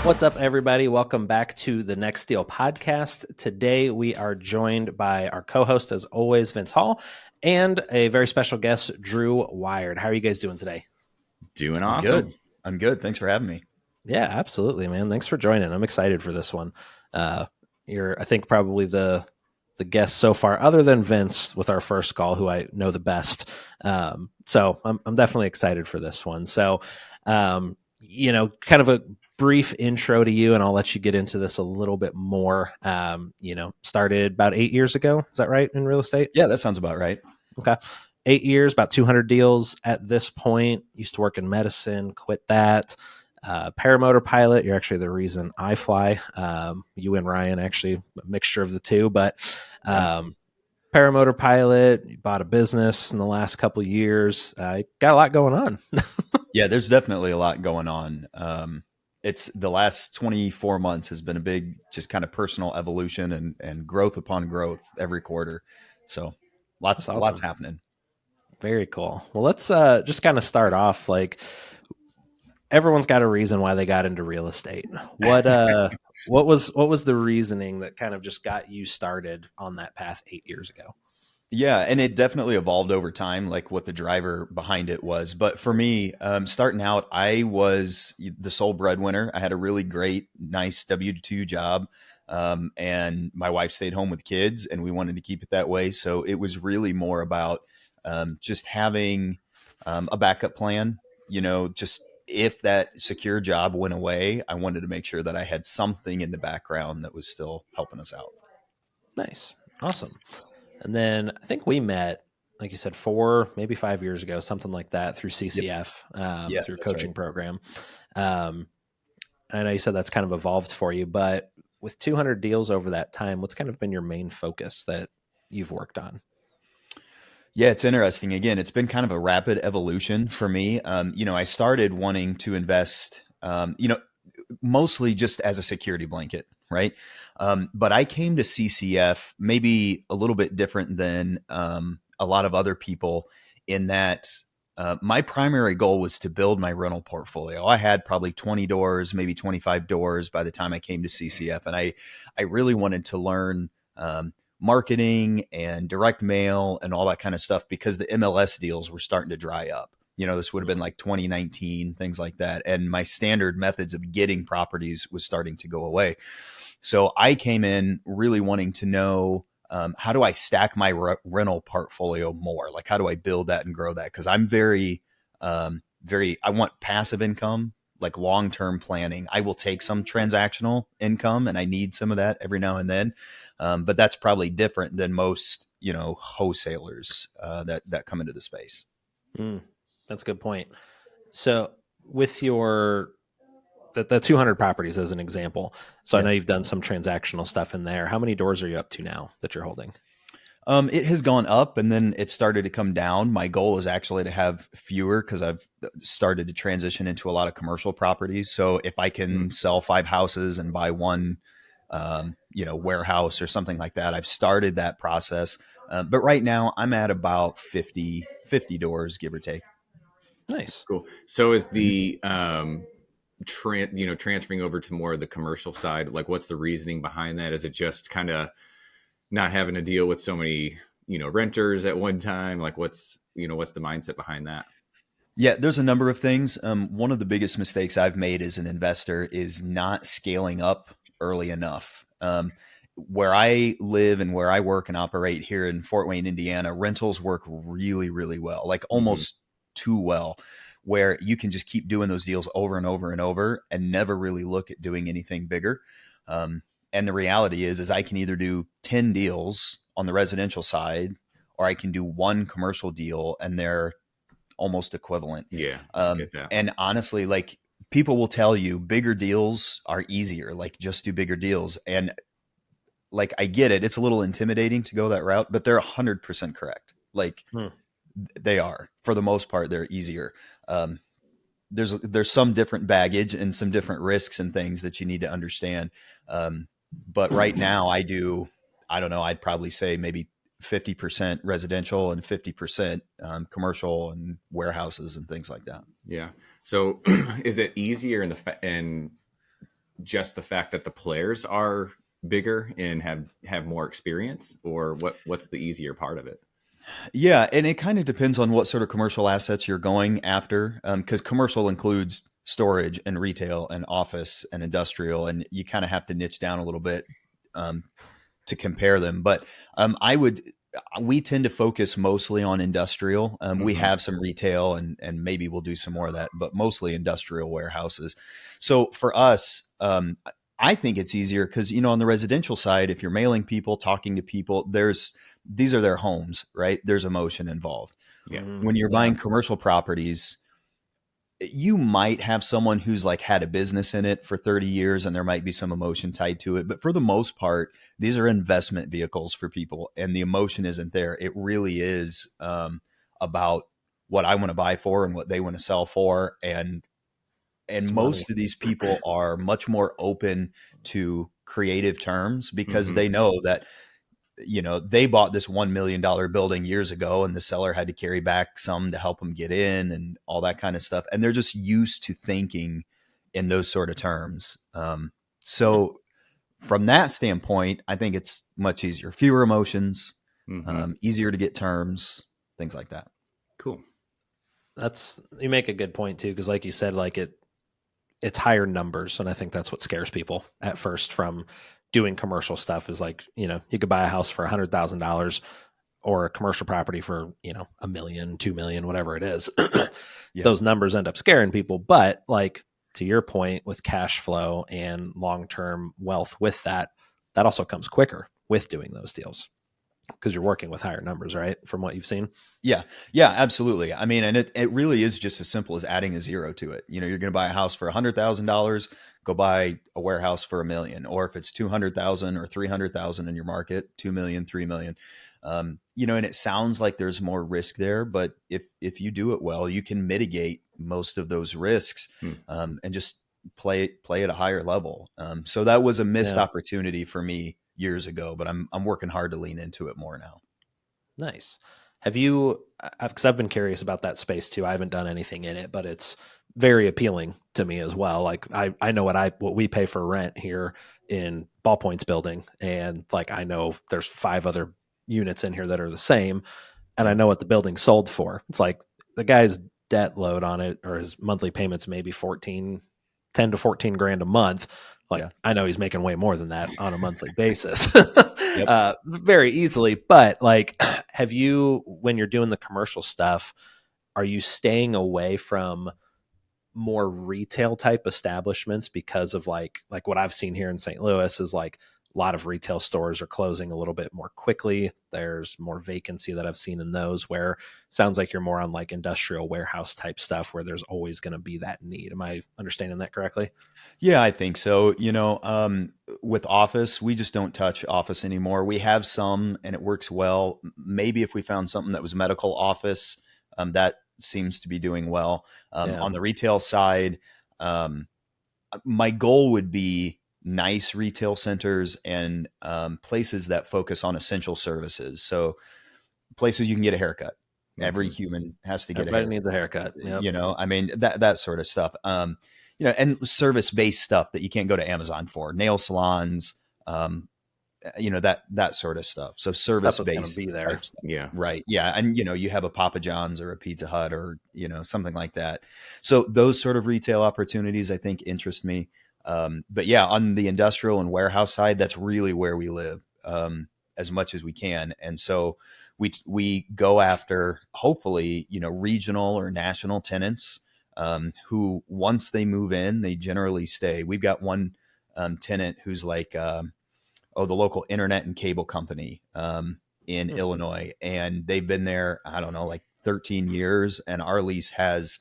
What's up, everybody? Welcome back to the Next Deal podcast. Today, we are joined by our co-host, as always, Vince Hall, and a very special guest, Drew Wiard. How are you guys doing today? Doing I'm awesome. good. I'm good. Thanks for having me. Yeah, absolutely, man. Thanks for joining. I'm excited for this one. You're, I think, probably the guest so far, other than Vince, with our first call, who I know the best. So I'm definitely excited for this one. So, kind of a brief intro to you, and I'll let you get into this a little bit more. Started about 8 years ago. Is that right, in real estate? Yeah, that sounds about right. Okay. 8 years, about 200 deals at this point. Used to work in medicine, quit that. Paramotor pilot, you're actually the reason I fly. You and Ryan, actually, a mixture of the two, but paramotor pilot, you bought a business in the last couple of years. Got a lot going on. Yeah, there's definitely a lot going on. It's the last 24 months has been a big, just kind of personal evolution and growth upon growth every quarter. So lots happening. Very cool. Well, let's just kind of start off. Like, everyone's got a reason why they got into real estate. What was the reasoning that kind of just got you started on that path 8 years ago? Yeah, and it definitely evolved over time, like what the driver behind it was. But for me, starting out, I was the sole breadwinner. I had a really great, nice W-2 job, and my wife stayed home with kids, and we wanted to keep it that way. So it was really more about just having a backup plan. Just if that secure job went away, I wanted to make sure that I had something in the background that was still helping us out. Nice. Awesome. And then I think we met, like you said, 4, maybe 5 years ago, something like that, through CCF, through a coaching program. I know you said that's kind of evolved for you, but with 200 deals over that time, what's kind of been your main focus that you've worked on? Yeah, it's interesting. Again, it's been kind of a rapid evolution for me. I started wanting to invest, mostly just as a security blanket, right? But I came to CCF maybe a little bit different than a lot of other people in that my primary goal was to build my rental portfolio. I had probably 20 doors, maybe 25 doors by the time I came to CCF. And I really wanted to learn marketing and direct mail and all that kind of stuff because the MLS deals were starting to dry up. This would have been like 2019, things like that. And my standard methods of getting properties was starting to go away. So I came in really wanting to know, how do I stack my rental portfolio more? Like, how do I build that and grow that? Because I'm I want passive income, like long-term planning. I will take some transactional income, and I need some of that every now and then. But that's probably different than most, wholesalers that come into the space. That's a good point. So with the 200 properties as an example. So I know you've done some transactional stuff in there. How many doors are you up to now that you're holding? It has gone up and then it started to come down. My goal is actually to have fewer because I've started to transition into a lot of commercial properties. So if I can sell 5 houses and buy one, warehouse or something like that, I've started that process. But right now I'm at about 50 doors, give or take. Nice. Cool. So is the transferring over to more of the commercial side, like what's the reasoning behind that? Is it just kind of not having to deal with so many, renters at one time? Like what's the mindset behind that? Yeah, there's a number of things. One of the biggest mistakes I've made as an investor is not scaling up early enough. Where I live and where I work and operate here in Fort Wayne, Indiana, rentals work really, really well, like almost too well, where you can just keep doing those deals over and over and over and never really look at doing anything bigger. And the reality is I can either do 10 deals on the residential side, or I can do one commercial deal and they're almost equivalent. Yeah. I get that. And honestly, like, people will tell you bigger deals are easier, like just do bigger deals. And like, I get it. It's a little intimidating to go that route, but they're 100% correct. Like they are, for the most part, they're easier. There's some different baggage and some different risks and things that you need to understand. But right now I don't know, I'd probably say maybe 50% residential and 50% commercial and warehouses and things like that. Yeah. So is it easier and just the fact that the players are bigger and have more experience, or what's the easier part of it? Yeah, and it kind of depends on what sort of commercial assets you're going after, because commercial includes storage and retail and office and industrial, and you kind of have to niche down a little bit um, to compare them. But we tend to focus mostly on industrial. We have some retail, and maybe we'll do some more of that, but mostly industrial warehouses. So for us, I think it's easier because, on the residential side, if you're mailing people, talking to people, these are their homes, right? There's emotion involved. Yeah. When you're buying commercial properties, you might have someone who's like had a business in it for 30 years and there might be some emotion tied to it. But for the most part, these are investment vehicles for people and the emotion isn't there. It really is about what I want to buy for and what they want to sell for. And most of these people are much more open to creative terms because they know that, they bought this $1 million building years ago and the seller had to carry back some to help them get in and all that kind of stuff. And they're just used to thinking in those sort of terms. So from that standpoint, I think it's much easier, fewer emotions, easier to get terms, things like that. Cool. You make a good point too. Cause like you said, like it's higher numbers. And I think that's what scares people at first from doing commercial stuff is like, you could buy a house for $100,000 or a commercial property for, $1 million, $2 million, whatever it is. Yeah. Those numbers end up scaring people. But like to your point with cash flow and long-term wealth with that also comes quicker with doing those deals because you're working with higher numbers, right? From what you've seen. Yeah. Yeah, absolutely. I mean, and it really is just as simple as adding a zero to it. You're going to buy a house for $100,000, go buy a warehouse for $1 million, or if it's 200,000 or 300,000 in your market, 2 million, 3 million. And it sounds like there's more risk there, but if you do it well, you can mitigate most of those risks and just play at a higher level. So that was a missed opportunity for me years ago, but I'm working hard to lean into it more now. Nice. Have you, because I've been curious about that space too. I haven't done anything in it, but it's very appealing to me as well. Like I know what we pay for rent here in Ballpoint's building. And like, I know there's 5 other units in here that are the same. And I know what the building sold for. It's like the guy's debt load on it or his monthly payments, maybe 10 to 14 grand a month. Like I know he's making way more than that on a monthly basis, very easily. But like, have you, when you're doing the commercial stuff, are you staying away from more retail type establishments because of like what I've seen here in St. Louis is like a lot of retail stores are closing a little bit more quickly. There's more vacancy that I've seen in those where it sounds like you're more on like industrial warehouse type stuff where there's always going to be that need. Am I understanding that correctly? Yeah, I think so. With office, we just don't touch office anymore. We have some and it works well. Maybe if we found something that was medical office, that seems to be doing well. On the retail side, my goal would be nice retail centers and places that focus on essential services. So places you can get a haircut. Every human has to get Everybody needs a haircut. Yep. I mean, that sort of stuff. And service-based stuff that you can't go to Amazon for, nail salons, that sort of stuff. So service-based be there. Stuff. Yeah. Right. Yeah. And, you have a Papa John's or a Pizza Hut or, something like that. So those sort of retail opportunities, I think, interest me. But yeah, on the industrial and warehouse side, that's really where we live as much as we can. And so we go after, hopefully, regional or national tenants who once they move in, they generally stay. We've got one tenant who's like, the local internet and cable company in Illinois. And they've been there, I don't know, like 13 years. And our lease has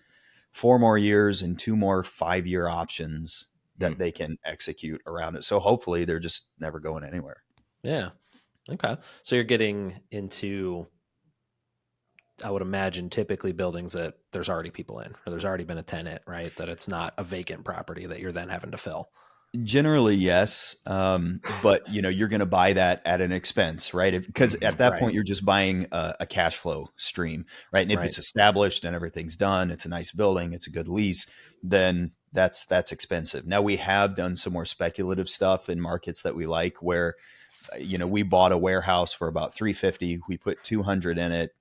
4 more years and 2 more 5-year options that they can execute around it. So hopefully they're just never going anywhere. Yeah. Okay. So you're getting into, I would imagine, typically buildings that there's already people in, or there's already been a tenant, right? That it's not a vacant property that you're then having to fill. Generally, yes. But you're going to buy that at an expense, right? Because at that point, you're just buying a cash flow stream, right? And if it's established and everything's done, it's a nice building, it's a good lease, then that's expensive. Now we have done some more speculative stuff in markets that we like, where we bought a warehouse for about 350. We put 200 in it.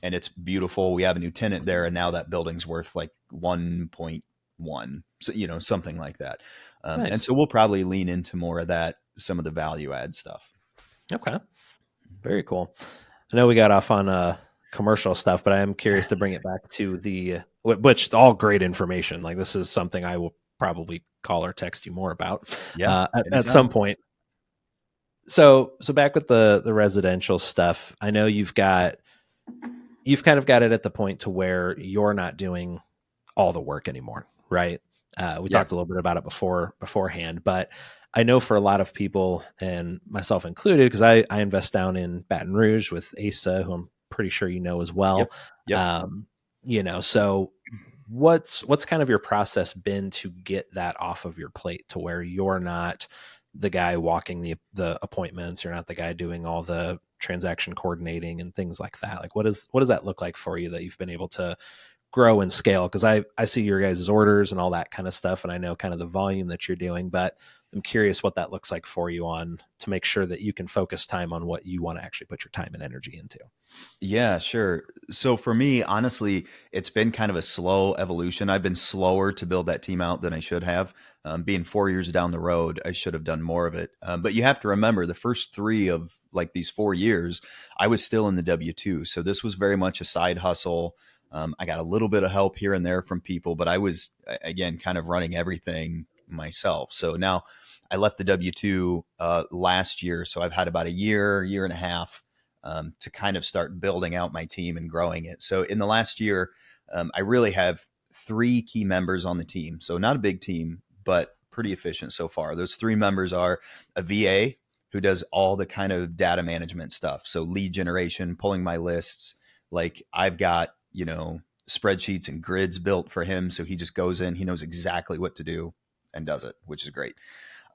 And it's beautiful. We have a new tenant there, and now that building's worth like 1.1, so, something like that. Nice. And so we'll probably lean into more of that, some of the value add stuff. Okay. Very cool. I know we got off on commercial stuff, but I am curious to bring it back to which all great information. Like, this is something I will probably call or text you more about at some point. So back with the residential stuff, I know you've kind of got it at the point to where you're not doing all the work anymore, right? We talked a little bit about it beforehand, but I know for a lot of people, and myself included, because I invest down in Baton Rouge with Asa, who I'm pretty sure you know as well. Yep. So what's kind of your process been to get that off of your plate to where you're not the guy walking the appointments, you're not the guy doing all the transaction coordinating and things like that? Like, what does that look like for you that you've been able to grow and scale? Because I see your guys' orders and all that kind of stuff, and I know kind of the volume that you're doing, but I'm curious what that looks like for you to make sure that you can focus time on what you want to actually put your time and energy into. Yeah, sure. So for me, honestly, it's been kind of a slow evolution. I've been slower to build that team out than I should have. Being 4 years down the road, I should have done more of it. But you have to remember, the first 3 of like these 4 years, I was still in the W-2. So this was very much a side hustle. I got a little bit of help here and there from people, but I was, again, kind of running everything myself. So now I left the W-2 last year. So I've had about a year and a half to kind of start building out my team and growing it. So in the last year, I really have 3 key members on the team. So not a big team, but pretty efficient so far. Those 3 members are a VA who does all the kind of data management stuff. So lead generation, pulling my lists. Like, I've got, spreadsheets and grids built for him. So he just goes in, he knows exactly what to do and does it, which is great.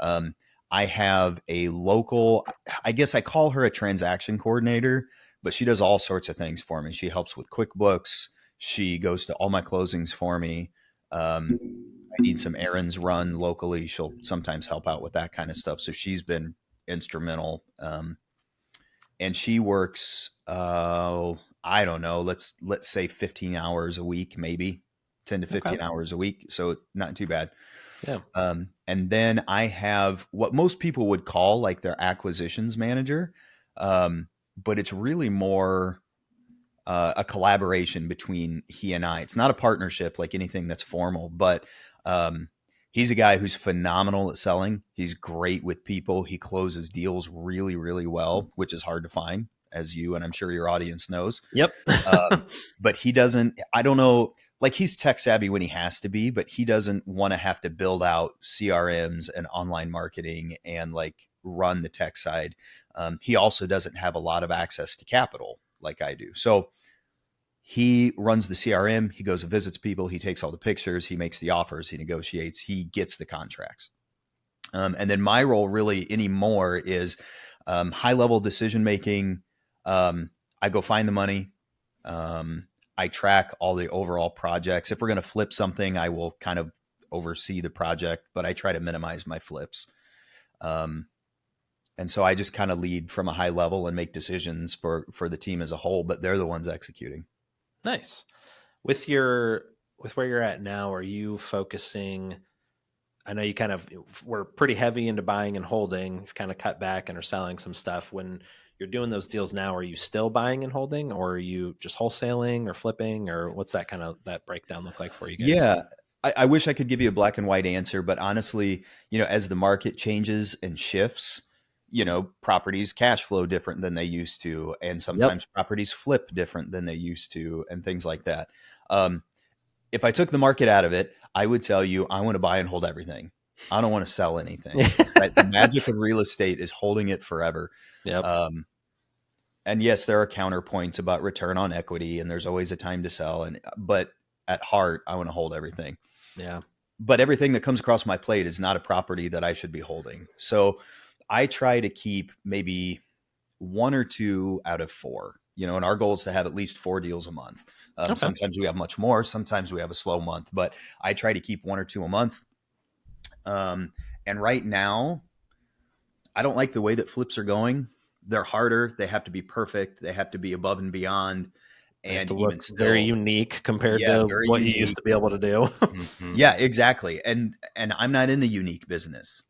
I have a local, I guess I call her a transaction coordinator, but she does all sorts of things for me. She helps with QuickBooks. She goes to all my closings for me. I need some errands run locally. She'll sometimes help out with that kind of stuff. So she's been instrumental. And she works, I don't know, let's say 15 hours a week, maybe 10 to 15 hours a week. So not too bad. Yeah. And then I have what most people would call like their acquisitions manager. But it's really more a collaboration between he and I. It's not a partnership like anything that's formal, but he's a guy who's phenomenal at selling. He's great with people. He closes deals really, really well, which is hard to find, as you and I'm sure your audience knows. Yep. But he doesn't, I don't know, like, he's tech savvy when he has to be, but he doesn't want to have to build out CRMs and online marketing and like run the tech side. He also doesn't have a lot of access to capital like I do. So he runs the CRM. He goes and visits people. He takes all the pictures. He makes the offers. He negotiates. He gets the contracts. And then my role really anymore is high level decision making. I go find the money. I track all the overall projects. If we're going to flip something, I will kind of oversee the project, but I try to minimize my flips. And so I just kind of lead from a high level and make decisions for the team as a whole, but they're the ones executing. Nice. With where you're at now, are you focusing? I know you kind of were pretty heavy into buying and holding. You've kind of cut back and are selling some stuff. When you're doing those deals now, are you still buying and holding, or are you just wholesaling or flipping, or what's that that breakdown look like for you guys? Yeah. I wish I could give you a black and white answer, but honestly, as the market changes and shifts, properties cash flow different than they used to. And sometimes properties flip different than they used to, and things like that. If I took the market out of it, I would tell you, I want to buy and hold everything. I don't want to sell anything. Right? The magic of real estate is holding it forever. Yep. And yes, there are counterpoints about return on equity, and there's always a time to sell. But at heart, I want to hold everything. Yeah. But everything that comes across my plate is not a property that I should be holding. So I try to keep maybe 1 or 2 out of 4. and our goal is to have at least 4 deals a month. Okay. Sometimes we have much more. Sometimes we have a slow month, but I try to keep 1 or 2 a month. And right now, I don't like the way that flips are going. They're harder. They have to be perfect. They have to be above and beyond. They have And to even look still, very unique compared to very what you unique. used to be able to do. Mhm. Yeah, exactly. And I'm not in the unique business.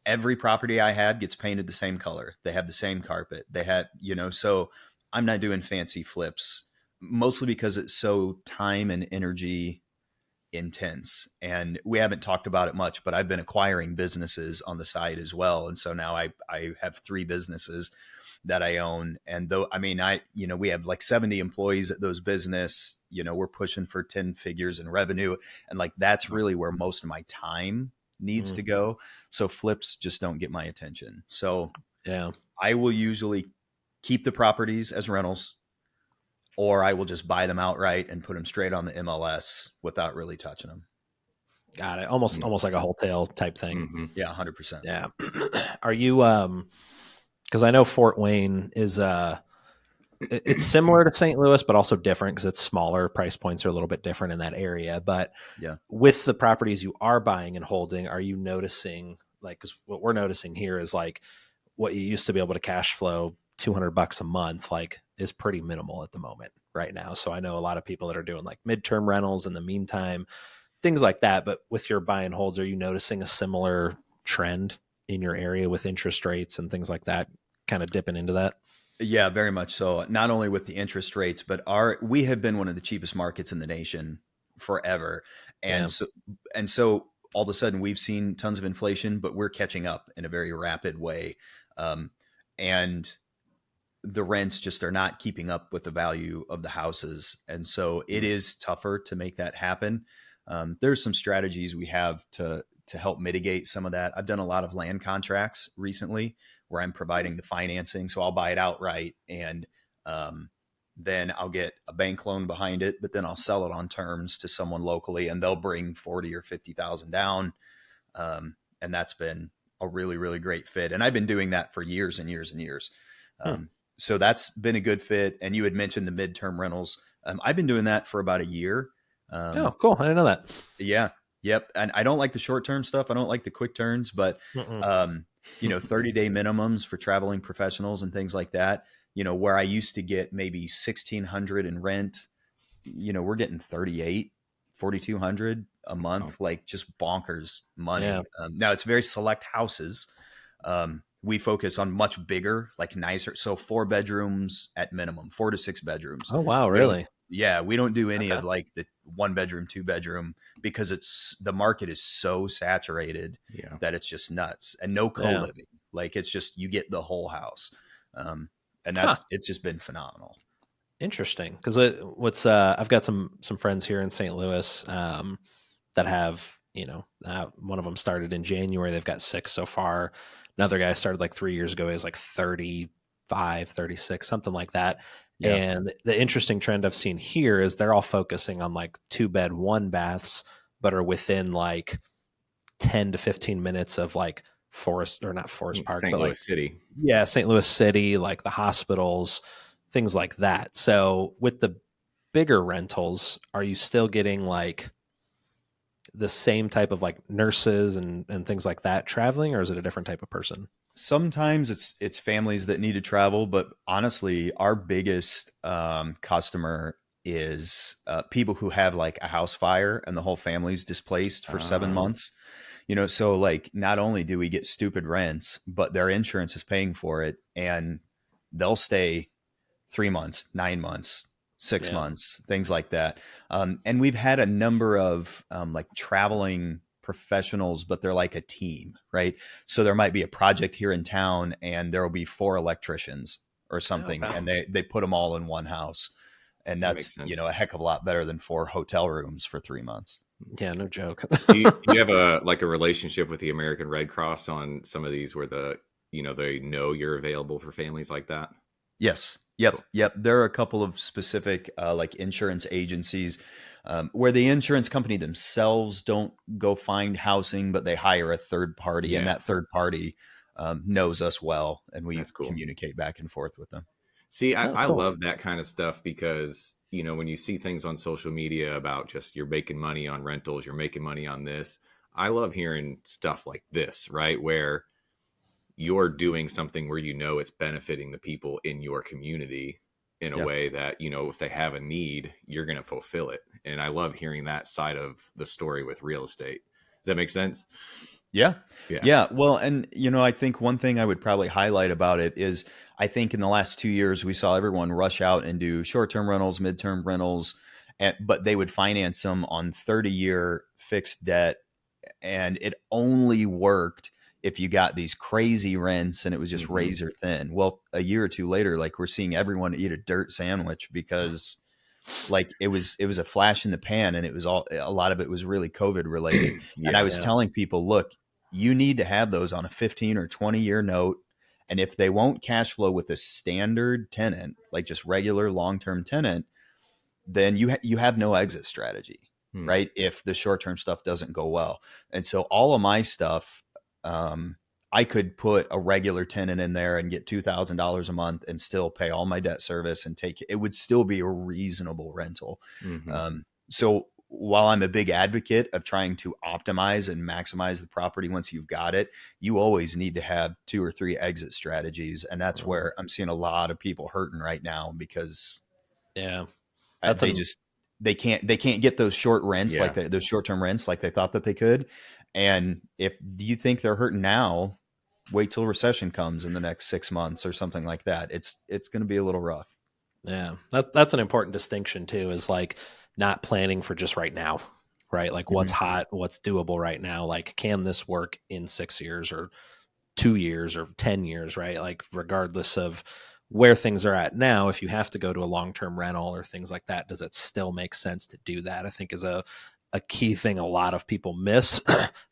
Every property I have gets painted the same color. They have the same carpet. They have, so I'm not doing fancy flips, mostly because it's so time and energy intense. And we haven't talked about it much, but I've been acquiring businesses on the side as well. And so now I have 3 businesses that I own. And though, I mean, we have like 70 employees at those business, we're pushing for 10 figures in revenue. And like, that's really where most of my time needs to go. So flips just don't get my attention. So Yeah. I will usually keep the properties as rentals, or I will just buy them outright and put them straight on the MLS without really touching them. Got it. Almost like a wholesale type thing. Mhm. Yeah, 100%. Yeah. Are you because I know Fort Wayne is it's similar to St. Louis, but also different because it's smaller. Price points are a little bit different in that area. But Yeah. with the properties you are buying and holding, are you noticing, like, because what we're noticing here is like what you used to be able to cash flow $200 a month, like, is pretty minimal at the moment right now. So I know a lot of people that are doing like midterm rentals in the meantime, things like that. But with your buy and holds, are you noticing a similar trend in your area with interest rates and things like that kind of dipping into that? Yeah, very much so. Not only with the interest rates, but we have been one of the cheapest markets in the nation forever. And so all of a sudden we've seen tons of inflation, but we're catching up in a very rapid way. And the rents just are not keeping up with the value of the houses. And so it is tougher to make that happen. There's some strategies we have to help mitigate some of that. I've done a lot of land contracts recently where I'm providing the financing. So I'll buy it outright, and then I'll get a bank loan behind it, but then I'll sell it on terms to someone locally, and they'll bring 40 or 50,000 down. And that's been a really, really great fit. And I've been doing that for years and years and years. So that's been a good fit. And you had mentioned the midterm rentals. I've been doing that for about a year. Oh, cool. I didn't know that. Yeah. Yep. And I don't like the short-term stuff. I don't like the quick turns, but, 30-day minimums for traveling professionals and things like that, where I used to get maybe 1,600 in rent, we're getting 4,200 a month, like just bonkers money. Yeah. Now it's very select houses. We focus on much bigger, like nicer. So 4 bedrooms at minimum, 4 to 6 bedrooms. Oh, wow. We Really? we don't do any of like the 1 bedroom, 2 bedroom, because the market is so saturated that it's just nuts, and no co-living. Like, it's just, you get the whole house. And it's just been phenomenal. Interesting. Cause I've got some friends here in St. Louis, that have, one of them started in January. They've got 6 so far. Another guy started like 3 years ago. He was like 35, 36, something like that. Yeah. And the interesting trend I've seen here is they're all focusing on like 2-bed, 1-baths, but are within like 10 to 15 minutes of like Forest Park, St. but Louis like City. Yeah, St. Louis City, like the hospitals, things like that. So with the bigger rentals, are you still getting like the same type of like nurses and things like that traveling, or is it a different type of person? Sometimes it's families that need to travel, but honestly, our biggest customer is people who have like a house fire and the whole family's displaced for 7 months. So like, not only do we get stupid rents, but their insurance is paying for it, and they'll stay 3 months, 9 months, 6 months, things like that. And we've had a number of like traveling professionals, but they're like a team, right? So there might be a project here in town, and there will be 4 electricians or something, and they put them all in one house. And that's, a heck of a lot better than 4 hotel rooms for 3 months. Yeah, no joke. do you have a relationship with the American Red Cross on some of these where they know you're available for families like that? Yes. Yep. There are a couple of specific like insurance agencies where the insurance company themselves don't go find housing, but they hire a third party, and that third party knows us well, and we communicate back and forth with them. See, Oh, I cool. love that kind of stuff because, you know, when you see things on social media about just you're making money on rentals, you're making money on this, I love hearing stuff like this, right? Where you're doing something where you know it's benefiting the people in your community in a Yeah. way that, you know, if they have a need, you're going to fulfill it. And I love hearing that side of the story with real estate. Does that make sense? Yeah. Yeah. Yeah. Well, and I think one thing I would probably highlight about it is I think in the last 2 years, we saw everyone rush out and do short-term rentals, midterm rentals, but they would finance them on 30-year fixed debt. And it only worked if you got these crazy rents and it was just Mm-hmm. razor thin. Well, a year or two later, like we're seeing everyone eat a dirt sandwich because like it was a flash in the pan, and it was a lot of it was really COVID related. And I Yeah. was Yeah. telling people, look, you need to have those on a 15 or 20-year note. And if they won't cash flow with a standard tenant, like just regular long-term tenant, then you have no exit strategy, Hmm. right? If the short-term stuff doesn't go well. And so all of my stuff, um, I could put a regular tenant in there and get $2,000 a month and still pay all my debt service and take it would still be a reasonable rental. Mm-hmm. So while I'm a big advocate of trying to optimize and maximize the property once you've got it, you always need to have 2 or 3 exit strategies. And that's Uh-huh. where I'm seeing a lot of people hurting right now because Yeah. That's they an just they can't get those short rents Yeah. those short term rents like they thought that they could. And if do you think they're hurting now, wait till recession comes in the next 6 months or something like that. It's going to be a little rough. Yeah, that's an important distinction too, is like not planning for just right now, right? Like what's Mhm. hot, what's doable right now. Like, can this work in 6 years or 2 years or 10 years, right? Like, regardless of where things are at now, if you have to go to a long term rental or things like that, does it still make sense to do that? I think is a key thing a lot of people miss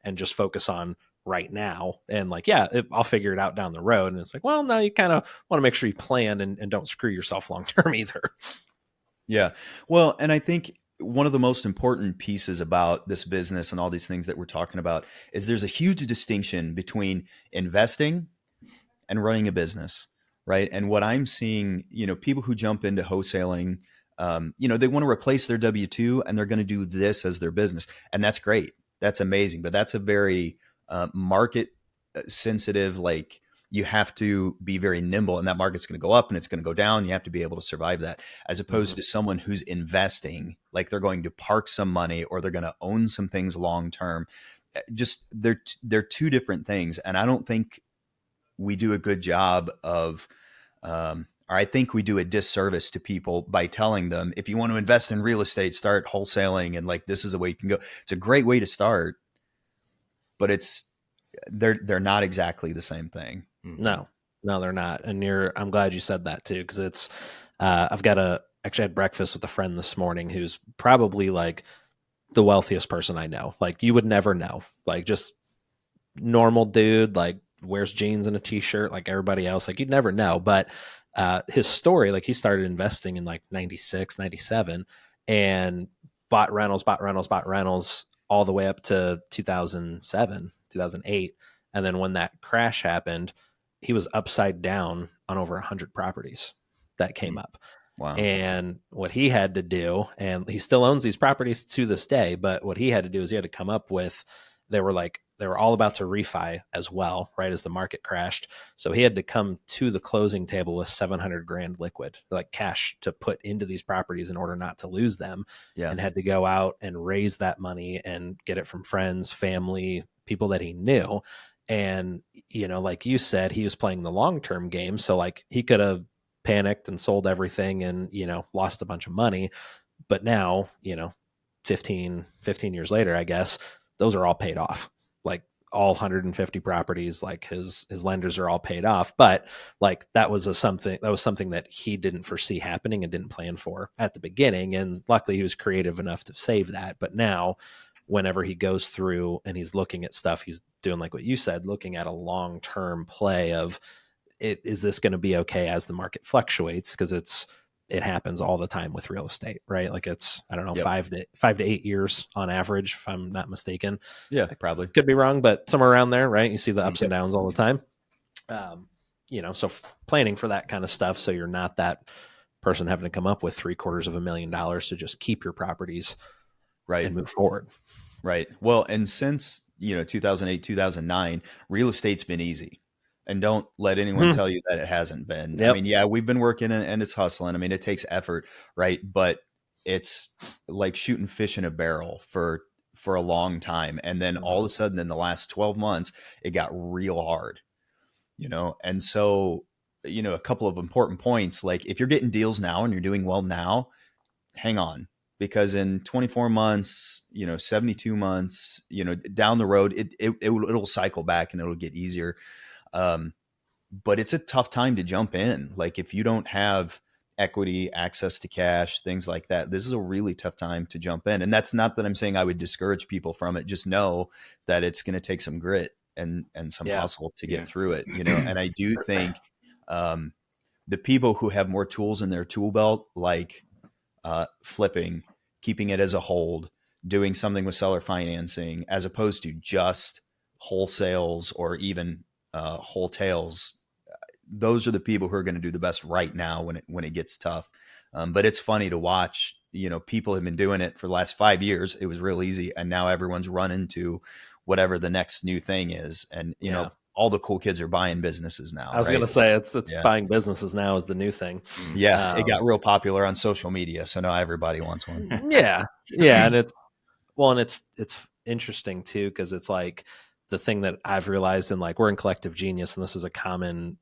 and just focus on right now. And like, yeah, I'll figure it out down the road. And it's like, well, no, you kind of want to make sure you plan and don't screw yourself long term either. Yeah. Well, and I think one of the most important pieces about this business and all these things that we're talking about is there's a huge distinction between investing and running a business, right? And what I'm seeing, people who jump into wholesaling, they want to replace their W-2 and they're going to do this as their business. And that's great. That's amazing. But that's a very market sensitive, like you have to be very nimble, and that market's going to go up and it's going to go down. You have to be able to survive that, as opposed to someone who's investing, like they're going to park some money or they're going to own some things long term. Just they're two different things. And I don't think we do a good job of, or I think we do a disservice to people by telling them, if you want to invest in real estate, start wholesaling. And like, this is the way you can go. It's a great way to start, but they're not exactly the same thing. Mm-hmm. No, they're not. And I'm glad you said that too. Cause it's, actually had breakfast with a friend this morning who's probably like the wealthiest person I know. Like, you would never know, like just normal dude, like wears jeans and a t-shirt like everybody else. Like, you'd never know. But his story, like he started investing in like 96, 97 and bought rentals all the way up to 2007, 2008. And then when that crash happened, he was upside down on over 100 properties that came up. Wow. And what he had to do, and he still owns these properties to this day, but what he had to do is he had to come up with, they were all about to refi as well, right as the market crashed. So he had to come to the closing table with 700 grand liquid, like cash, to put into these properties in order not to lose them. Yeah. And had to go out and raise that money and get it from friends, family, people that he knew. And, like you said, he was playing the long-term game. So like he could have panicked and sold everything and, lost a bunch of money. But now, 15 years later, I guess, those are all paid off. Like all 150 properties, like his lenders are all paid off. But like that was something that he didn't foresee happening and didn't plan for at the beginning. And luckily he was creative enough to save that. But now whenever he goes through and he's looking at stuff, he's doing like what you said, looking at a long-term play of, is this going to be okay as the market fluctuates? Because it happens all the time with real estate, right? Like it's, I don't know, Yep. 5 to 8 years on average, if I'm not mistaken. Yeah, I probably. could be wrong, but somewhere around there, right? You see the ups and downs all the time. so planning for that kind of stuff. So you're not that person having to come up with $750,000 to just keep your properties Right. and move forward. Right. Well, and since, 2008, 2009, real estate's been easy. And don't let anyone tell you that it hasn't been. I Yep. mean, yeah, we've been working and it's hustling. I mean, it takes effort, right? But it's like shooting fish in a barrel for a long time. And then all of a sudden in the last 12 months, it got real hard, And so, a couple of important points, like if you're getting deals now and you're doing well now, hang on, because in 24 months, 72 months, down the road, it'll cycle back and it'll get easier. But it's a tough time to jump in. Like if you don't have equity, access to cash, things like that, this is a really tough time to jump in. And that's not that I'm saying I would discourage people from it. Just know that it's going to take some grit and some hustle to get through it, And I do think the people who have more tools in their tool belt, like flipping, keeping it as a hold, doing something with seller financing, as opposed to just wholesales or even wholetails. Those are the people who are going to do the best right now when it gets tough. But it's funny to watch, people have been doing it for the last 5 years. It was real easy. And now everyone's run into whatever the next new thing is. And, all the cool kids are buying businesses now. I was going to say it's buying businesses now is the new thing. Yeah. It got real popular on social media. So now everybody wants one. Yeah. Yeah. And it's interesting too, because it's like the thing that I've realized, and like we're in Collective Genius, and this is a common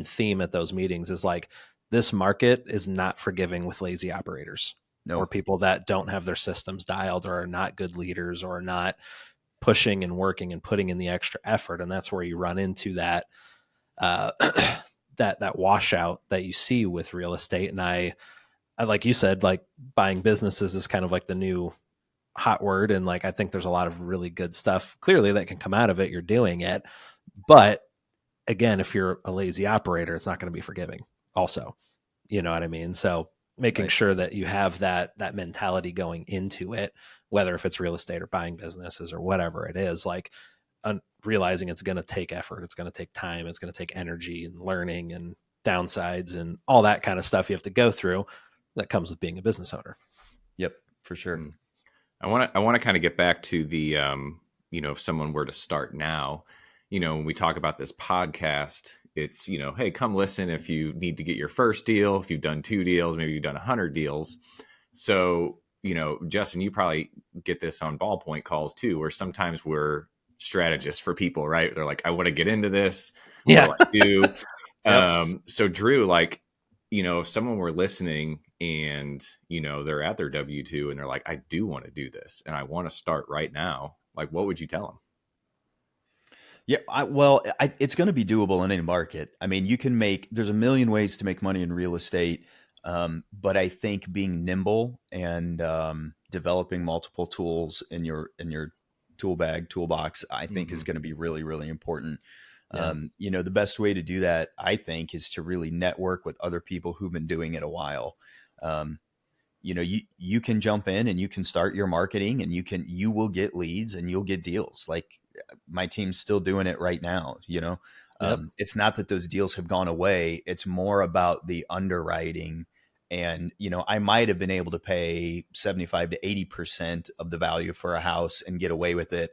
theme at those meetings, is like this market is not forgiving with lazy operators or people that don't have their systems dialed or are not good leaders or are not pushing and working and putting in the extra effort. And that's where you run into that that washout that you see with real estate. And I like you said, like buying businesses is kind of like the new hot word. And like, I think there's a lot of really good stuff clearly that can come out of it. You're doing it. But again, if you're a lazy operator, it's not going to be forgiving also, you know what I mean? So making sure that you have that mentality going into it, whether if it's real estate or buying businesses or whatever it is, like realizing it's going to take effort, it's going to take time, it's going to take energy and learning and downsides and all that kind of stuff you have to go through that comes with being a business owner. Yep, for sure. I want to kind of get back to the, if someone were to start now, when we talk about this podcast, it's, hey, come listen if you need to get your first deal, if you've done 2 deals, maybe you've done 100 deals. So, Justin, you probably get this on ballpoint calls too, where sometimes we're strategists for people, right? They're like, I want to get into this. What do I do? Yep. So Drew, like, if someone were listening and, they're at their W-2 and they're like, I do want to do this and I want to start right now. Like, what would you tell them? Yeah, it's going to be doable in any market. I mean, there's a million ways to make money in real estate. But I think being nimble and developing multiple tools in your toolbox, I think is going to be really, really important. Yeah. The best way to do that, I think, is to really network with other people who've been doing it a while. You can jump in and you can start your marketing and you will get leads and you'll get deals. Like my team's still doing it right now, Yep. It's not that those deals have gone away. It's more about the underwriting. And, I might have been able to pay 75 to 80% of the value for a house and get away with it.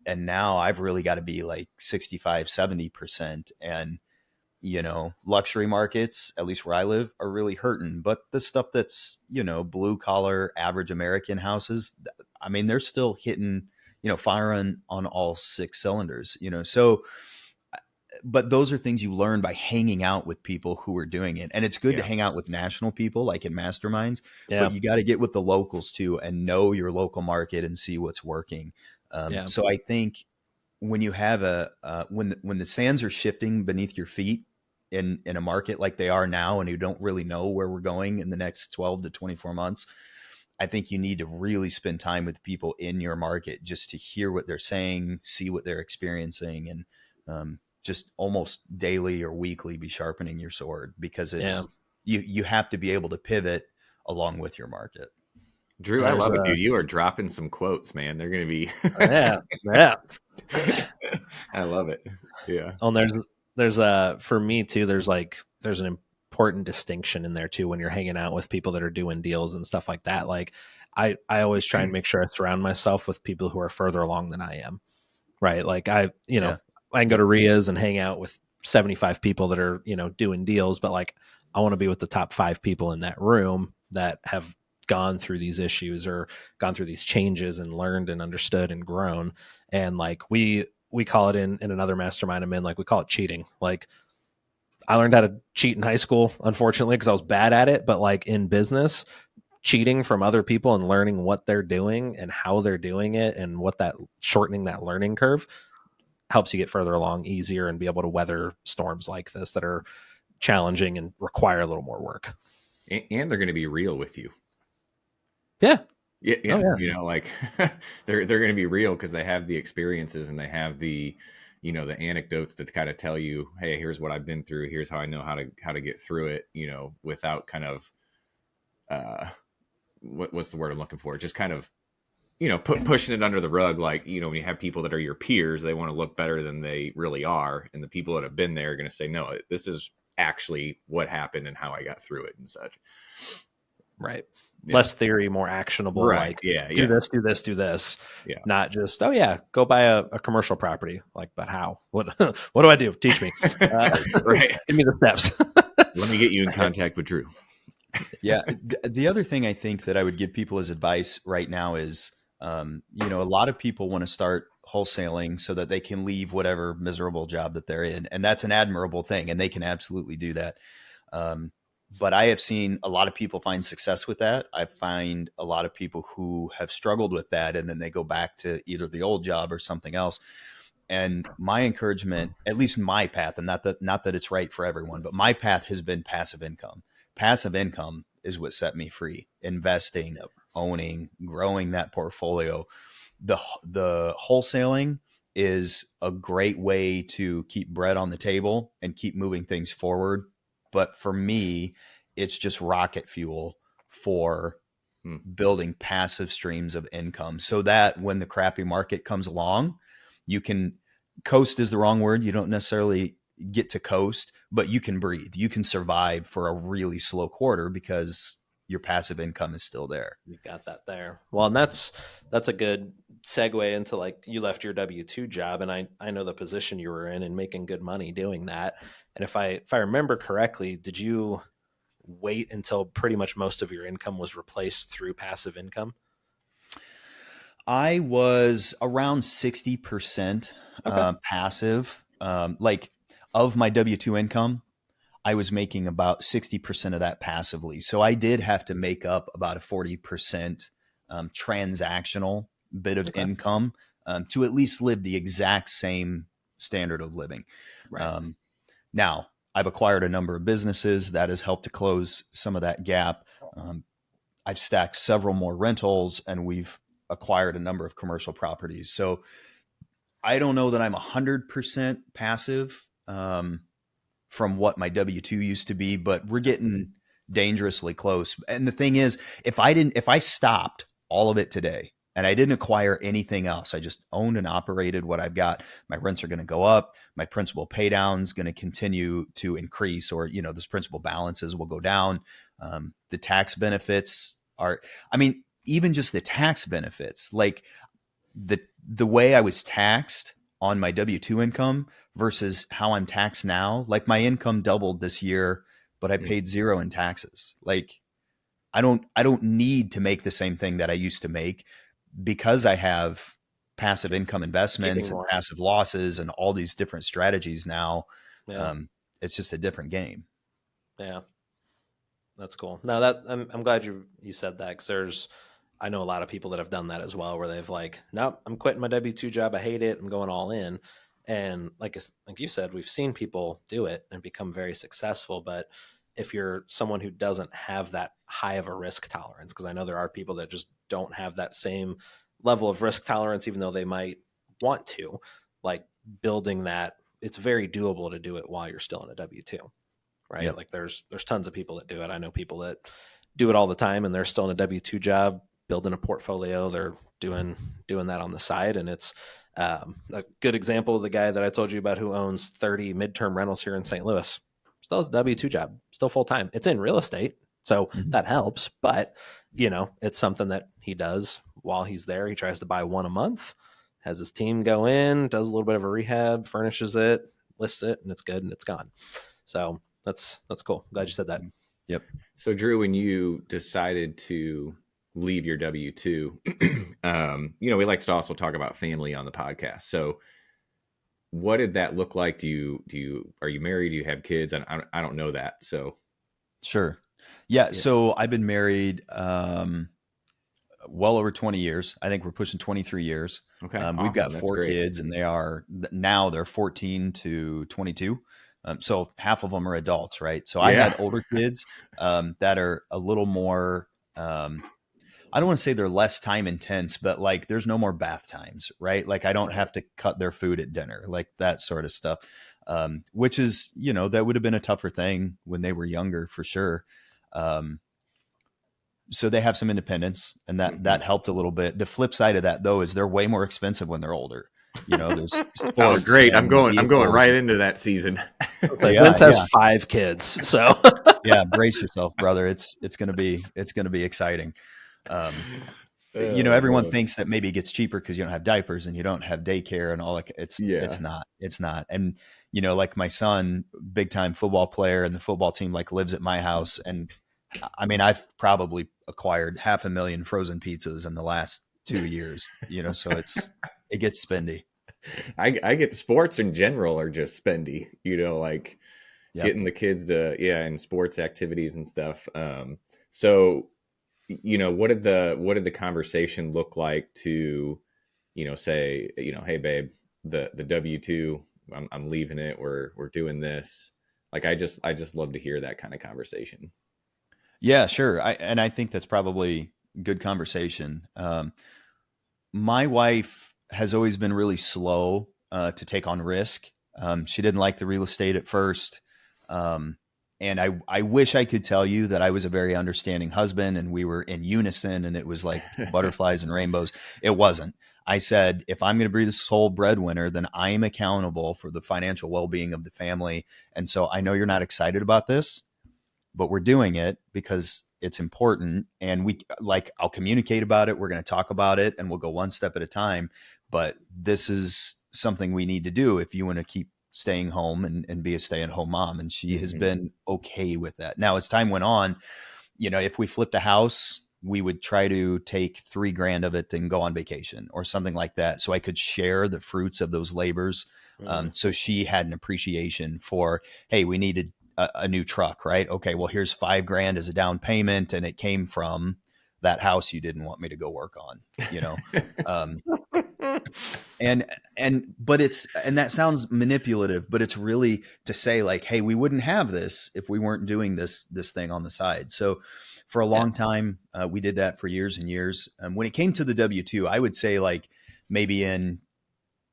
And now I've really got to be like 65, 70%. And, luxury markets, at least where I live, are really hurting. But the stuff that's, blue collar, average American houses, I mean, they're still hitting, firing on all 6 cylinders, so. But those are things you learn by hanging out with people who are doing it. And it's good to hang out with national people like in masterminds, but you got to get with the locals too and know your local market and see what's working. So I think when you have when the sands are shifting beneath your feet in a market like they are now, and you don't really know where we're going in the next 12 to 24 months, I think you need to really spend time with people in your market just to hear what they're saying, see what they're experiencing, and, just almost daily or weekly be sharpening your sword, because it's you have to be able to pivot along with your market. Drew, I love it, dude. You are dropping some quotes, man. They're going to be yeah. I love it. Yeah. Oh, and there's a, for me too, there's an important distinction in there too when you're hanging out with people that are doing deals and stuff like that. Like I always try and make sure I surround myself with people who are further along than I am. Right. Like I Yeah. can go to Ria's and hang out with 75 people that are, doing deals, but like I want to be with the top 5 people in that room that have gone through these issues or gone through these changes and learned and understood and grown. And like we call it in another mastermind I'm in, like we call it cheating. Like I learned how to cheat in high school, unfortunately, because I was bad at it. But like in business, cheating from other people and learning what they're doing and how they're doing it and what that shortening that learning curve helps you get further along easier and be able to weather storms like this that are challenging and require a little more work. And they're going to be real with you. Yeah. Yeah. Oh, yeah. You know, like they're going to be real because they have the experiences and they have the, the anecdotes to kind of tell you, hey, here's what I've been through. Here's how I know how to get through it, without kind of, what's the word I'm looking for? Just kind of, pushing it under the rug. Like, when you have people that are your peers, they want to look better than they really are. And the people that have been there are going to say, no, this is actually what happened and how I got through it and such. Right. Yeah. Less theory, more actionable. Right. Like, Yeah. do this, do this, do this. Yeah. Not just, oh yeah, go buy a commercial property. Like, but how? What do I do? Teach me. Right. Give me the steps. Let me get you in contact with Drew. Yeah. The other thing I think that I would give people as advice right now is, a lot of people want to start wholesaling so that they can leave whatever miserable job that they're in. And that's an admirable thing. And they can absolutely do that. But I have seen a lot of people find success with that. I find a lot of people who have struggled with that, and then they go back to either the old job or something else. And my encouragement, at least my path, and not that it's right for everyone, but my path has been passive income. Passive income is what set me free. Investing, owning, growing that portfolio. The wholesaling is a great way to keep bread on the table and keep moving things forward. But for me, it's just rocket fuel for building passive streams of income so that when the crappy market comes along, you can coast is the wrong word. You don't necessarily get to coast, but you can breathe. You can survive for a really slow quarter because your passive income is still there. You got that there. Well, and that's a good segue into like you left your W-2 job, and I know the position you were in and making good money doing that. And if I remember correctly, did you wait until pretty much most of your income was replaced through passive income? I was around 60% passive. Like of my W-2 income, I was making about 60% of that passively. So I did have to make up about a 40% transactional bit of income to at least live the exact same standard of living. Right. Now, I've acquired a number of businesses that has helped to close some of that gap. I've stacked several more rentals, and we've acquired a number of commercial properties. So I don't know that I'm 100% passive from what my W-2 used to be, but we're getting dangerously close. And the thing is, if I stopped all of it today and I didn't acquire anything else, I just owned and operated what I've got, my rents are going to go up. My principal pay down is going to continue to increase, or, those principal balances will go down. The tax benefits are, even just the tax benefits, like the way I was taxed on my W-2 income versus how I'm taxed now. Like my income doubled this year, but I paid zero in taxes. Like I don't need to make the same thing that I used to make because I have passive income investments and passive losses and all these different strategies now. Yeah. It's just a different game. Yeah. That's cool. No, that I'm glad you said that, because I know a lot of people that have done that as well, where they've like, nope, I'm quitting my W-2 job. I hate it. I'm going all in. And like you said, we've seen people do it and become very successful. But if you're someone who doesn't have that high of a risk tolerance, because I know there are people that just don't have that same level of risk tolerance, even though they might want to, like building that, it's very doable to do it while you're still in a W-2, right? Yep. Like there's tons of people that do it. I know people that do it all the time and they're still in a W-2 job, building a portfolio. They're doing that on the side. And it's, A good example of the guy that I told you about who owns 30 midterm rentals here in St. Louis still has a W-2 job, still full time. It's in real estate, so that helps. But it's something that he does while he's there. He tries to buy one a month, has his team go in, does a little bit of a rehab, furnishes it, lists it, and it's good and it's gone. So that's cool. Glad you said that. Yep. So Drew, when you decided to leave your W-2, we like to also talk about family on the podcast. So what did that look like? Are you married? Do you have kids? I don't know that. So Sure. Yeah. So I've been married, well over 20 years. I think we're pushing 23 years. Okay. We've got That's 4 great. kids, and they're 14 to 22. So half of them are adults, right? So I had older kids that are a little more, I don't want to say they're less time intense, but like there's no more bath times, right? Like I don't have to cut their food at dinner, like that sort of stuff, which is, that would have been a tougher thing when they were younger for sure. So they have some independence, and that helped a little bit. The flip side of that, though, is they're way more expensive when they're older. There's sports. Oh, great! I'm going vehicles. right into that season. Vince has 5 kids, so yeah, brace yourself, brother. It's gonna be exciting. Everyone thinks that maybe it gets cheaper because you don't have diapers and you don't have daycare and all that. It's not. And like my son, big time football player, and the football team like lives at my house, and I mean, I've probably acquired 500,000 frozen pizzas in the last 2 years, so it gets spendy. I get sports in general are just spendy, like getting the kids to, and sports activities and stuff. So, what did the conversation look like to, say, hey babe, the W-2, I'm leaving it. We're doing this. Like, I just love to hear that kind of conversation. Yeah, sure. I think that's probably good conversation. My wife has always been really slow to take on risk. She didn't like the real estate at first. And I wish I could tell you that I was a very understanding husband and we were in unison and it was like butterflies and rainbows. It wasn't. I said, if I'm going to be the sole breadwinner, then I am accountable for the financial well-being of the family. And so I know you're not excited about this, but we're doing it because it's important, and I'll communicate about it. We're going to talk about it and we'll go one step at a time, but this is something we need to do if you want to keep staying home and be a stay-at-home mom. And she has been okay with that. Now, as time went on, if we flipped a house, we would try to take $3,000 of it and go on vacation or something like that. So I could share the fruits of those labors. So she had an appreciation for, hey, we needed a new truck, right? Okay, well, here's $5,000 as a down payment, and it came from that house you didn't want me to go work on, and that sounds manipulative, but it's really to say like, hey, we wouldn't have this if we weren't doing this thing on the side. So for a long time, we did that for years and years. When it came to the W-2, I would say like maybe in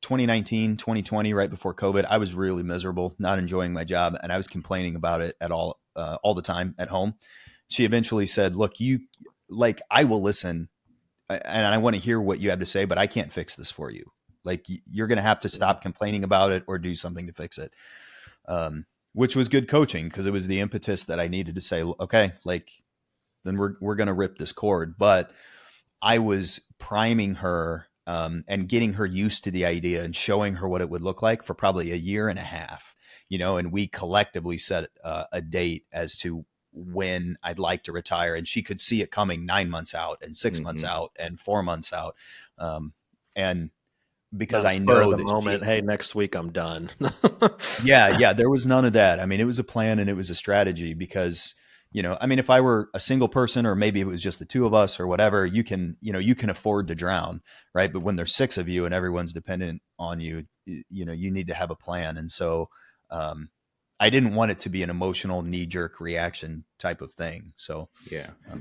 2019, 2020, right before COVID, I was really miserable, not enjoying my job. And I was complaining about it all the time at home. She eventually said, look, I will listen and I want to hear what you have to say, but I can't fix this for you. Like you're going to have to stop complaining about it or do something to fix it. Which was good coaching because it was the impetus that I needed to say, okay, like then we're going to rip this cord. But I was priming her and getting her used to the idea and showing her what it would look like for probably a year and a half, and we collectively set a date as to when I'd like to retire, and she could see it coming 9 months out and 6 months out and 4 months out. And because I know the moment, hey, next week I'm done. Yeah. There was none of that. I mean, it was a plan and it was a strategy because, if I were a single person or maybe it was just the two of us or whatever, you can afford to drown, right? But when there's 6 of you and everyone's dependent on you, you need to have a plan. And so, I didn't want it to be an emotional knee-jerk reaction type of thing. So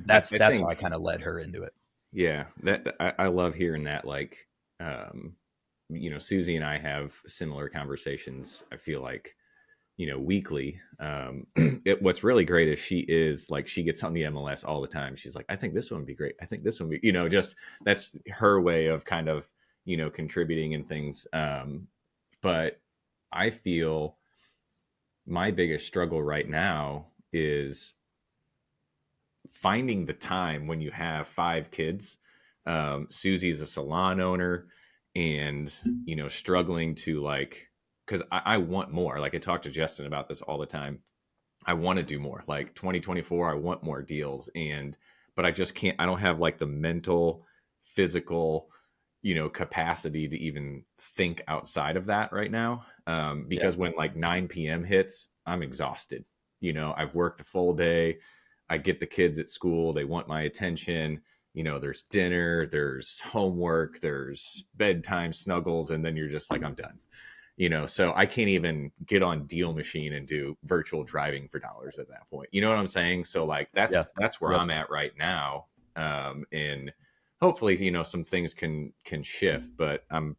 that's how I kind of led her into it. Yeah, that I love hearing that. Like, Susie and I have similar conversations. I feel like, weekly. What's really great is she gets on the MLS all the time. She's like, I think this one would be great. I think this one would be, just that's her way of kind of contributing and things. But I feel my biggest struggle right now is finding the time when you have 5 kids. Susie's a salon owner, and struggling to like, because I want more. Like I talk to Justin about this all the time. I want to do more. Like 2024, I want more deals, but I just can't. I don't have like the mental, physical, capacity to even think outside of that right now. Because when like 9 p.m. hits, I'm exhausted. I've worked a full day. I get the kids at school. They want my attention. There's dinner, there's homework, there's bedtime snuggles. And then you're just like, I'm done. So I can't even get on Deal Machine and do virtual driving for dollars at that point. You know what I'm saying? So like, that's where I'm at right now. And hopefully, some things can shift, but I'm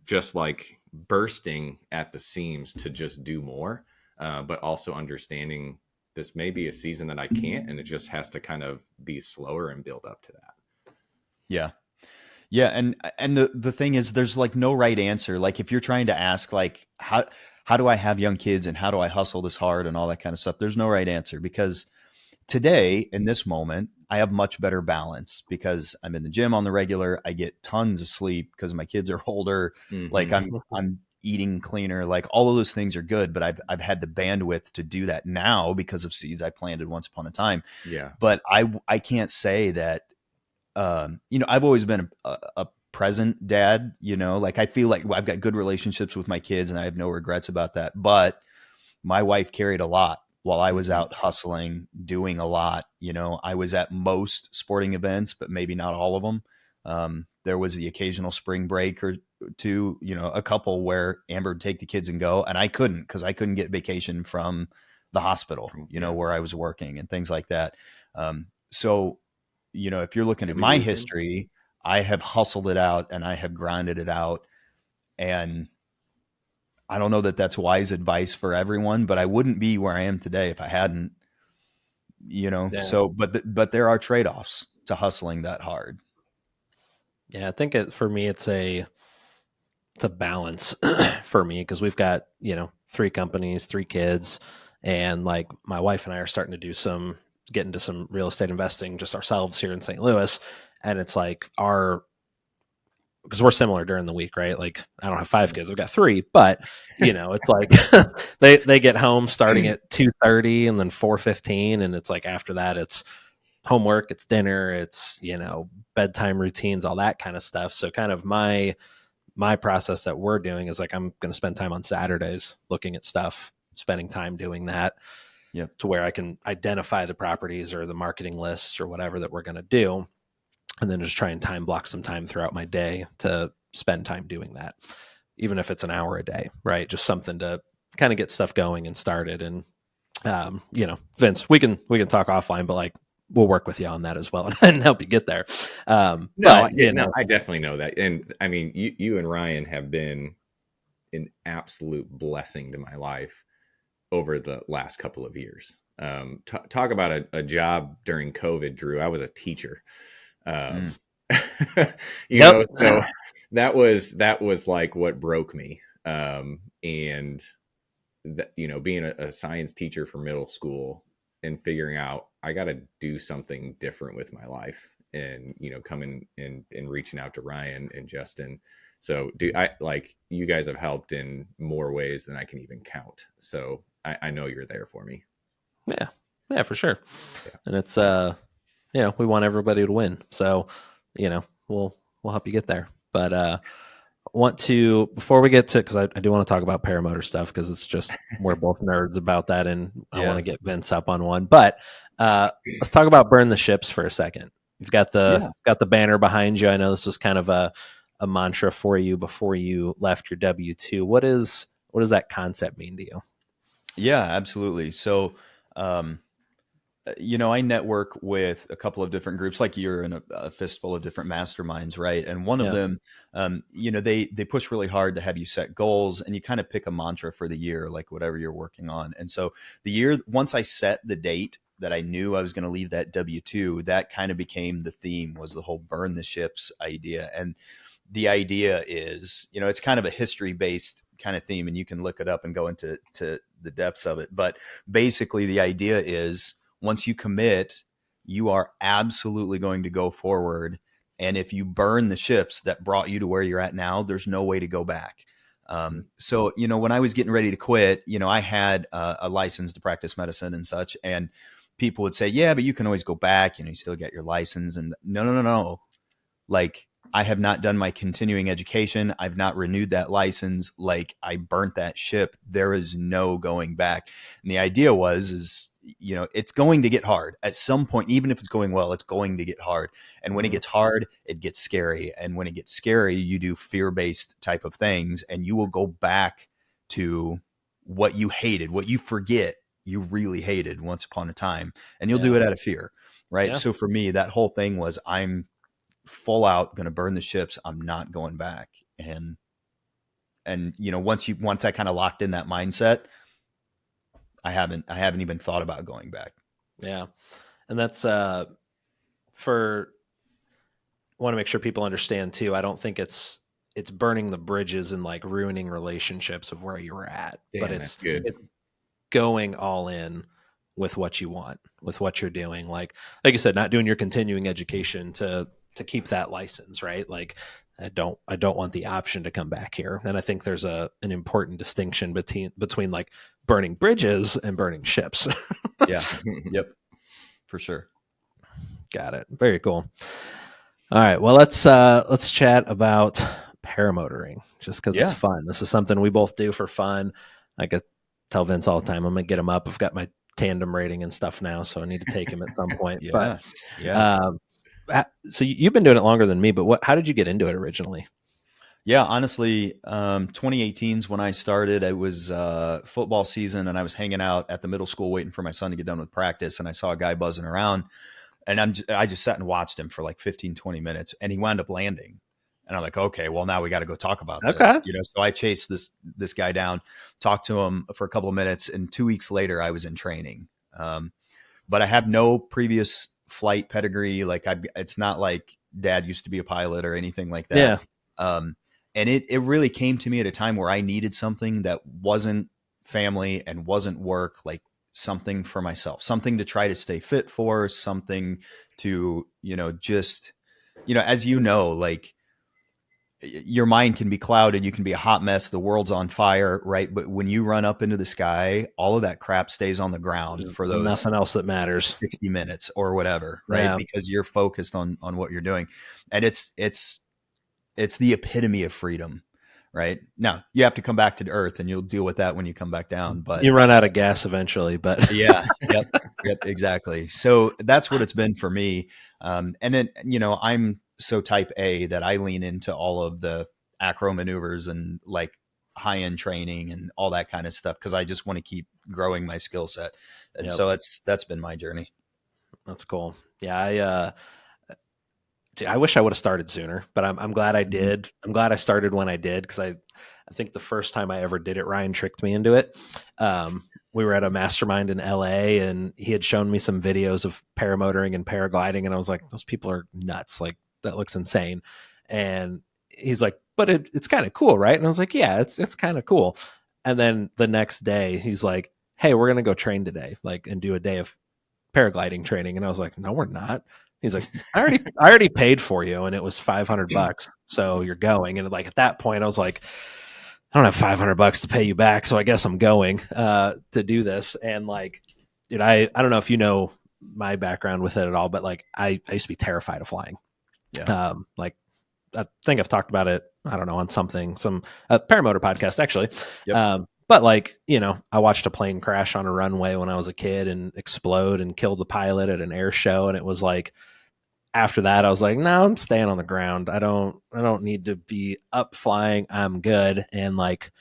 just like bursting at the seams to just do more. But also understanding this may be a season that I can't, and it just has to kind of be slower and build up to that. Yeah. Yeah. And the thing is, there's like no right answer. Like if you're trying to ask like, how do I have young kids and how do I hustle this hard and all that kind of stuff? There's no right answer, because today in this moment, I have much better balance because I'm in the gym on the regular. I get tons of sleep because my kids are older. Mm-hmm. Like I'm eating cleaner, like all of those things are good, but I've had the bandwidth to do that now because of seeds I planted once upon a time. Yeah. But I can't say that, I've always been a present dad, like I feel like I've got good relationships with my kids and I have no regrets about that. But my wife carried a lot while I was out hustling, doing a lot. I was at most sporting events, but maybe not all of them. There was the occasional spring break or two, a couple where Amber would take the kids and go, and I couldn't because I couldn't get vacation from the hospital, where I was working and things like that. So, if you're looking at my history, I have hustled it out and I have grinded it out. And I don't know that that's wise advice for everyone, but I wouldn't be where I am today if I hadn't, so, but there are trade-offs to hustling that hard. Yeah. I think for me, it's a balance for me, because we've got, 3 companies, 3 kids, and like my wife and I are starting to get into some real estate investing just ourselves here in St. Louis. And it's like because we're similar during the week, right? Like I don't have 5 kids, I've got 3, but it's like they get home starting at 2:30 and then 4:15. And it's like, after that, it's homework, it's dinner, it's, bedtime routines, all that kind of stuff. So kind of my process that we're doing is like, I'm going to spend time on Saturdays looking at stuff, spending time doing that. Yep. To where I can identify the properties or the marketing lists or whatever that we're going to do. And then just try and time block some time throughout my day to spend time doing that. Even if it's an hour a day, right? Just something to kind of get stuff going and started. And, Vince, we can talk offline, but like, we'll work with you on that as well and help you get there. I definitely know that. And I mean, you and Ryan have been an absolute blessing to my life over the last couple of years. Talk about a job during COVID, Drew. I was a teacher. So that was like what broke me. And being a science teacher for middle school and figuring out I got to do something different with my life, and coming and reaching out to Ryan and Justin. So you guys have helped in more ways than I can even count. So I know you're there for me. Yeah, for sure. Yeah. And it's, we want everybody to win. So, we'll help you get there. But want to, before we get to, because I do want to talk about paramotor stuff, because it's just, we're both nerds about that, and I want to get Vince up on one. But let's talk about burn the ships for a second. You've got the banner behind you. I know this was kind of a mantra for you before you left your W-2. What does that concept mean to you? Yeah, absolutely. So, I network with a couple of different groups, like you're in a fistful of different masterminds, right? And one of them, they push really hard to have you set goals, and you kind of pick a mantra for the year, like whatever you're working on. And so once I set the date that I knew I was going to leave that W-2, that kind of became the theme, was the whole burn the ships idea. And the idea is, it's kind of a history based kind of theme, and you can look it up and go into the depths of it. But basically the idea is once you commit, you are absolutely going to go forward. And if you burn the ships that brought you to where you're at now, there's no way to go back. So, when I was getting ready to quit, I had a license to practice medicine and such, and people would say, yeah, but you can always go back, you still get your license. And no. Like, I have not done my continuing education. I've not renewed that license. Like, I burnt that ship. There is no going back. And the idea is, it's going to get hard at some point. Even if it's going well, it's going to get hard. And when it gets hard, it gets scary. And when it gets scary, you do fear-based type of things, and you will go back to what you hated, what you forget you really hated once upon a time. And you'll do it out of fear, right? Yeah. So for me, that whole thing was, I'm full out going to burn the ships. I'm not going back. And once I kind of locked in that mindset, I haven't even thought about going back. Yeah. And that's, want to make sure people understand too. I don't think it's burning the bridges and like ruining relationships of where you were at, but it's going all in with what you want, with what you're doing. Like you said, not doing your continuing education to keep that license, right? Like I don't want the option to come back here. And I think there's an important distinction between like burning bridges and burning ships. Yeah. Yep. For sure. Got it. Very cool. All right. Well, let's chat about paramotoring just because it's fun. This is something we both do for fun. I could tell Vince all the time, I'm going to get him up. I've got my tandem rating and stuff now, so I need to take him at some point. So you've been doing it longer than me, but how did you get into it originally? Yeah, honestly, 2018 is when I started. It was football season, and I was hanging out at the middle school waiting for my son to get done with practice, and I saw a guy buzzing around, and I just sat and watched him for like 15, 20 minutes, and he wound up landing. And I'm like, okay, well, now we got to go talk about this. So I chased this guy down, talked to him for a couple of minutes, and 2 weeks later, I was in training. But I have no previous flight pedigree. Like it's not like Dad used to be a pilot or anything like that. Yeah. And it really came to me at a time where I needed something that wasn't family and wasn't work, like something for myself, something to try to stay fit for, something to, just, as like your mind can be clouded. You can be a hot mess. The world's on fire, right? But when you run up into the sky, all of that crap stays on the ground for those nothing else that matters, 60 minutes or whatever, right? Yeah. Because you're focused on what you're doing. And it's the epitome of freedom, right? Now you have to come back to Earth, and you'll deal with that when you come back down, but you run out of gas eventually, but yeah, yep, exactly. So that's what it's been for me. And then, I'm so type A that I lean into all of the acro maneuvers and like high end training and all that kind of stuff, because I just want to keep growing my skill set. And so that's been my journey. That's cool. Yeah. I wish I would have started sooner, but I'm glad I did. I'm glad I started when I did, because I think the first time I ever did it, Ryan tricked me into it. We were at a mastermind in LA, and he had shown me some videos of paramotoring and paragliding, and I was like, those people are nuts. Like, that looks insane. And he's like, but it's kind of cool, right? And I was like, yeah, it's kind of cool. And then the next day he's like, hey, we're going to go train today, like, and do a day of paragliding training. And I was like, no, we're not. He's like, I already paid for you, and it was $500. So you're going. And like, at that point I was like, I don't have $500 to pay you back, so I guess I'm going to do this. And like, dude, I don't know if you know my background with it at all, but like I used to be terrified of flying. Yeah. Like, I think I've talked about it, I don't know, on some paramotor podcast actually. Yep. But like, I watched a plane crash on a runway when I was a kid and explode and kill the pilot at an air show. And it was like, after that, I was like, no, I'm staying on the ground. I don't need to be up flying. I'm good. And like,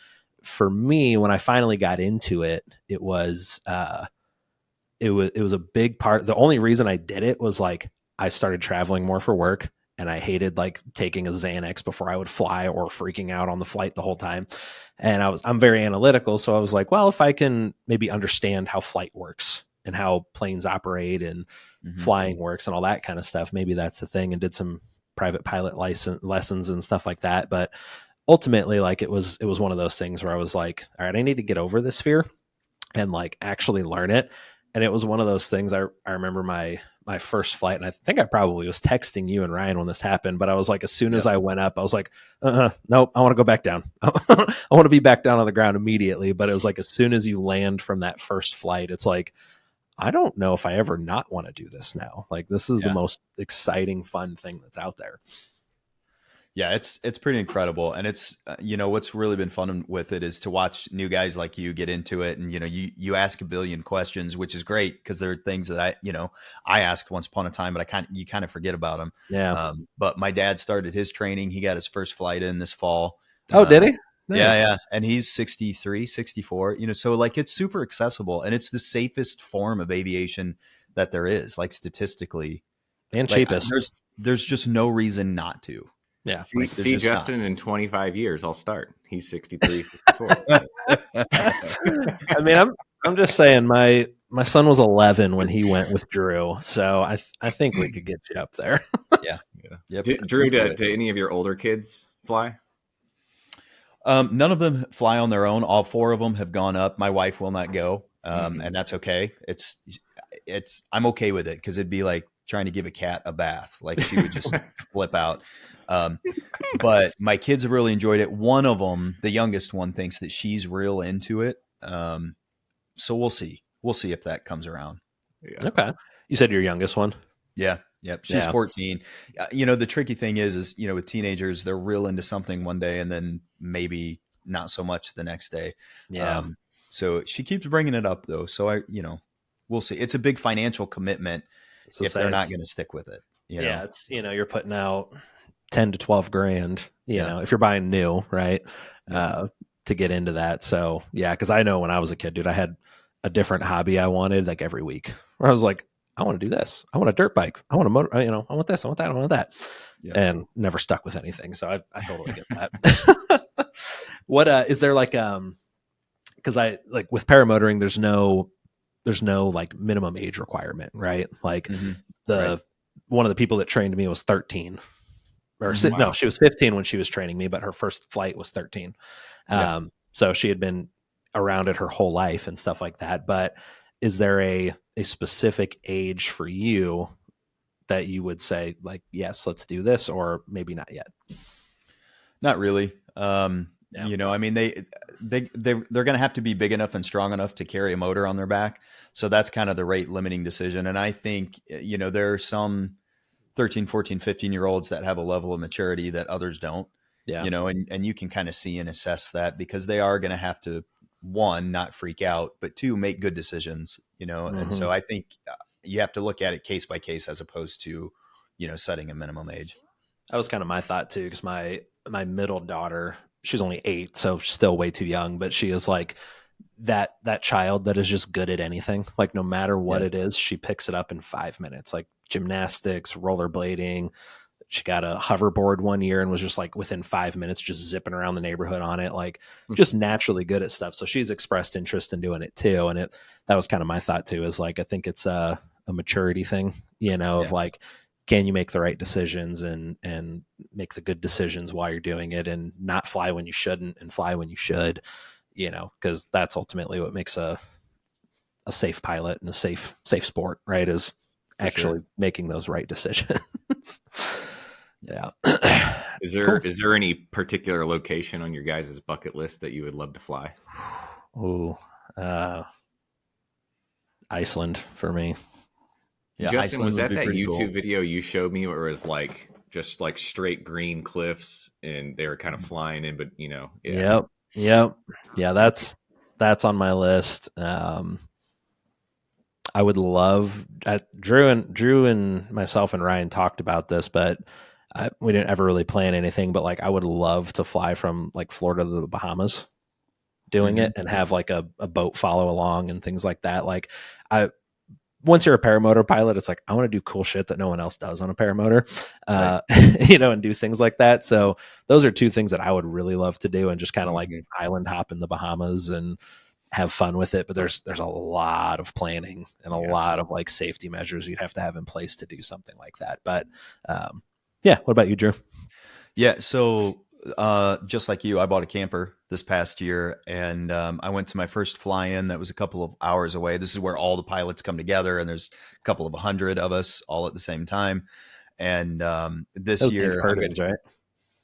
for me, when I finally got into it, it was a big part. The only reason I did it was like, I started traveling more for work, and I hated like taking a Xanax before I would fly or freaking out on the flight the whole time. And I'm very analytical. So I was like, well, if I can maybe understand how flight works and how planes operate and flying works and all that kind of stuff, maybe that's the thing. And did some private pilot lessons and stuff like that. But ultimately, like it was one of those things where I was like, all right, I need to get over this fear and like actually learn it. And it was one of those things. I remember my first flight, and I think I probably was texting you and Ryan when this happened, but I was like, as soon as I went up, I was like, nope, I want to go back down. I want to be back down on the ground immediately. But it was like, as soon as you land from that first flight, it's like, I don't know if I ever not want to do this now. Like, this is the most exciting, fun thing that's out there. Yeah, it's pretty incredible. And it's, what's really been fun with it is to watch new guys like you get into it. And, you ask a billion questions, which is great because there are things that I asked once upon a time, but you kind of forget about them. Yeah. But my dad started his training. He got his first flight in this fall. Oh, did he? Nice. Yeah. And he's 63, 64, so like it's super accessible and it's the safest form of aviation that there is, like statistically. And like, cheapest. There's just no reason not to. Yeah. See Justin in 25 years, I'll start. He's 63, 64. I mean, I'm just saying my son was 11 when he went with Drew. So I think we could get you up there. Yeah. Yep. Drew, do any of your older kids fly? None of them fly on their own. All 4 of them have gone up. My wife will not go. And that's okay. I'm okay with it because it'd be like trying to give a cat a bath. Like she would just flip out. But my kids have really enjoyed it. One of them, the youngest one, thinks that she's real into it. So we'll see. We'll see if that comes around. Yeah. Okay. You said your youngest one? Yeah. Yep. She's 14. The tricky thing is, with teenagers, they're real into something one day and then maybe not so much the next day. Yeah. So she keeps bringing it up though. So we'll see. It's a big financial commitment if they're not going to stick with it. Yeah. It's, you're putting out 10 to 12 grand, if you're buying new, right. To get into that. So yeah. Cause I know when I was a kid, dude, I had a different hobby I wanted like every week where I was like, I want to do this. I want a dirt bike. I want a motor, I want this, I want that, I want that. Yeah. And never stuck with anything. So I totally get that. What, is there like, cause I like with paramotoring, there's no like minimum age requirement, right? Like one of the people that trained me was 13 or no, she was 15 when she was training me, but her first flight was 13. So she had been around it her whole life and stuff like that. But is there a specific age for you that you would say like, yes, let's do this, or maybe not yet? Not really. I mean, they're going to have to be big enough and strong enough to carry a motor on their back. So that's kind of the rate limiting decision. And I think, there are some 13, 14, 15-year-olds that have a level of maturity that others don't. Yeah. And you can kind of see and assess that because they are going to have to, 1, not freak out, but 2, make good decisions, And so I think you have to look at it case by case as opposed to, setting a minimum age. That was kind of my thought too. Cause my middle daughter, she's only 8, so still way too young, but she is like that child that is just good at anything. Like no matter what it is, she picks it up in 5 minutes, like gymnastics, rollerblading. She got a hoverboard one year and was just like within 5 minutes, just zipping around the neighborhood on it, like just naturally good at stuff. So she's expressed interest in doing it too. And that was kind of my thought too, is like, I think it's a maturity thing, of like, can you make the right decisions and make the good decisions while you're doing it and not fly when you shouldn't and fly when you should, because that's ultimately what makes a safe pilot and a safe sport, right? Is actually making those right decisions. Yeah. Is there any particular location on your guys' bucket list that you would love to fly? Oh, Iceland for me. Yeah, Justin, was that YouTube video you showed me where it was like just like straight green cliffs and they were kind of flying in, but Yep. Yeah, that's on my list. I would love Drew and myself and Ryan talked about this, but we didn't ever really plan anything, but like I would love to fly from like Florida to the Bahamas doing it and have like a boat follow along and things like that. Like once you're a paramotor pilot, it's like, I want to do cool shit that no one else does on a paramotor, and do things like that. So those are 2 things that I would really love to do and just kind of like island hop in the Bahamas and have fun with it. But there's a lot of planning and a lot of like safety measures you'd have to have in place to do something like that. But Yeah. What about you, Drew? Yeah. So, just like you, I bought a camper this past year, and I went to my first fly-in that was a couple of hours away. This is where all the pilots come together, and there's a couple of 100 of us all at the same time. And That this was Dave year, Purdon's, right?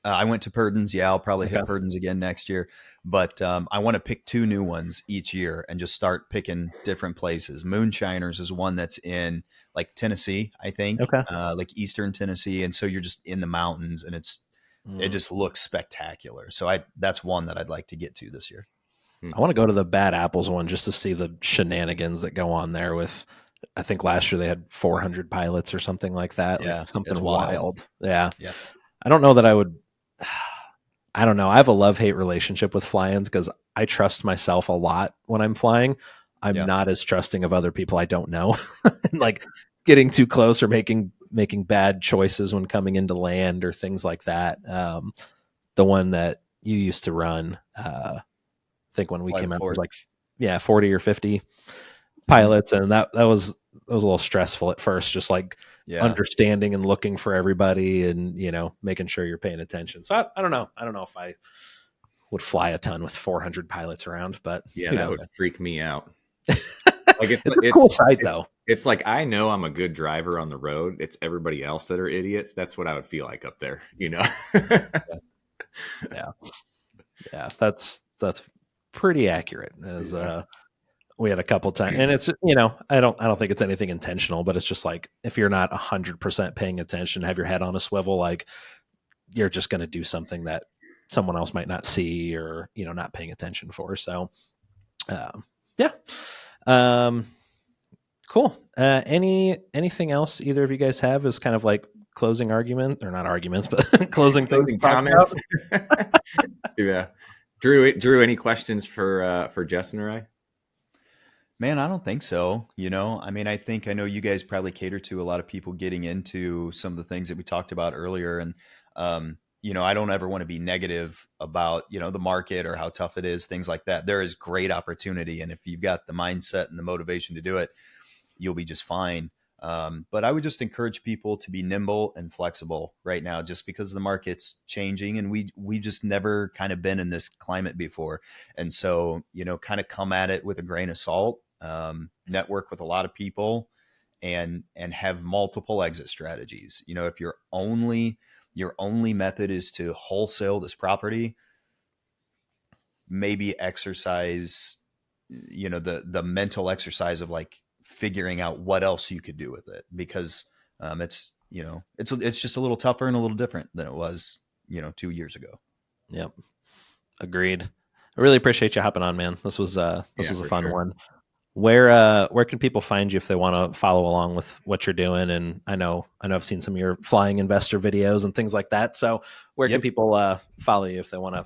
I went to Purdon's. Yeah, I'll probably Okay. hit Purdon's again next year. But I want to pick 2 new ones each year and just start picking different places. Moonshiners is one that's in like Tennessee, I think, Okay. like Eastern Tennessee, and so you're just in the mountains, and it Mm. just looks spectacular. So that's one that I'd like to get to this year. I want to go to the Bad Apples one just to see the shenanigans that go on there with, I think last year they had 400 pilots or something like that. Yeah, Like something it's wild. Yeah. Yeah. I don't know that I would, I don't know. I have a love-hate relationship with fly-ins because I trust myself a lot when I'm flying. I'm Yeah. not as trusting of other people I don't know. And like getting too close or making bad choices when coming into land or things like that. The one that you used to run, I think when we Fly came out, it before. was like 40 or 50 Mhm. pilots, and that was a little stressful at first, just like Yeah. understanding and looking for everybody and making sure you're paying attention. So I don't know if I would fly a ton with 400 pilots around, but Yeah, who that knows? would freak me out. Like It's a cool sight though. It's like I know I'm a good driver on the road. It's everybody else that are idiots. That's what I would feel like up there, Yeah, that's pretty accurate. As Yeah. we had a couple times, and it's I don't think it's anything intentional, but it's just like if you're not 100% paying attention, have your head on a swivel, like you're just going to do something that someone else might not see or not paying attention for. So yeah, cool. Anything else either of you guys have as kind of like closing argument, or not arguments, but closing things Closing to talk comments. about? Yeah. Drew, any questions for Justin or I? Man, I don't think so. I mean, I know you guys probably cater to a lot of people getting into some of the things that we talked about earlier. And, I don't ever want to be negative about, the market or how tough it is, things like that. There is great opportunity. And if you've got the mindset and the motivation to do it, you'll be just fine. But I would just encourage people to be nimble and flexible right now, just because the market's changing and we just never kind of been in this climate before. And so, kind of come at it with a grain of salt, network with a lot of people and have multiple exit strategies. If your only method is to wholesale this property, maybe exercise, the mental exercise of like figuring out what else you could do with it, because it's just a little tougher and a little different than it was 2 years ago. Yep. Agreed. I really appreciate you hopping on, man. This was a fun one. Where can people find you if they want to follow along with what you're doing? And I know I've seen some of your flying investor videos and things like that. So where can people follow you if they want to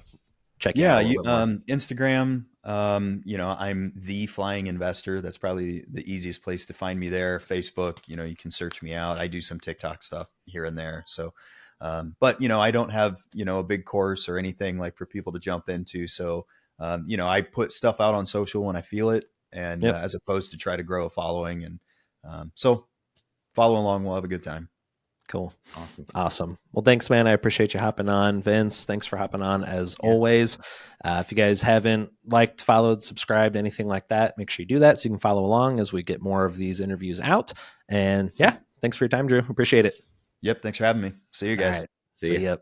check you out a little bit more? Instagram, I'm the flying investor. That's probably the easiest place to find me there. Facebook, you can search me out. I do some TikTok stuff here and there. So, but I don't have, a big course or anything like for people to jump into. So, I put stuff out on social when I feel it, and as opposed to try to grow a following. And so follow along. We'll have a good time. Cool. Awesome. Well, thanks, man. I appreciate you hopping on. Vince, thanks for hopping on as always. If you guys haven't liked, followed, subscribed, anything like that, make sure you do that so you can follow along as we get more of these interviews out. And yeah, thanks for your time, Drew. Appreciate it. Yep. Thanks for having me. See you guys. All right. See ya.